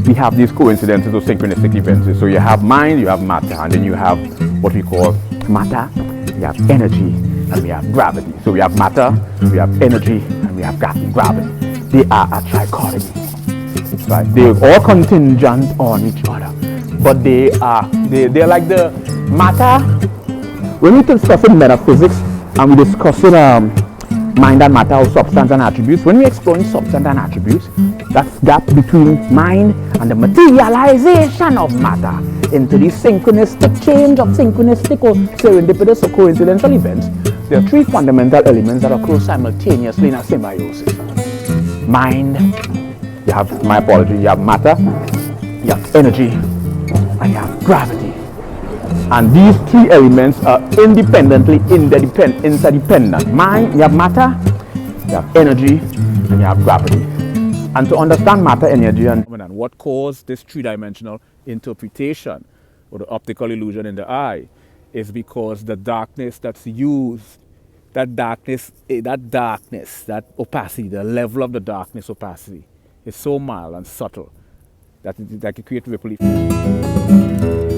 we have these coincidences or synchronistic events. So you have mind, you have matter, and then you have what we call matter, we have energy, and we have gravity. So we have matter, we have energy, and we have gravity. They are a trichotomy. Right? They're all contingent on each other, but they're like the matter. When we discuss in metaphysics and we discuss in mind and matter, or substance and attributes, when we explore substance and attributes, that's gap between mind and the materialization of matter into the synchronistic change of synchronistic or serendipitous or coincidental events. There are three fundamental elements that occur simultaneously in a symbiosis. Mind, you have, my apology, you have matter, you have energy, and you have gravity. And these three elements are independently interdependent. Mind, you have matter, you have energy, and you have gravity. And to understand matter, energy, and what caused this three-dimensional interpretation or the optical illusion in the eye is because the darkness that's used, that opacity, the level of the darkness opacity is so mild and subtle that it can create ripple effects.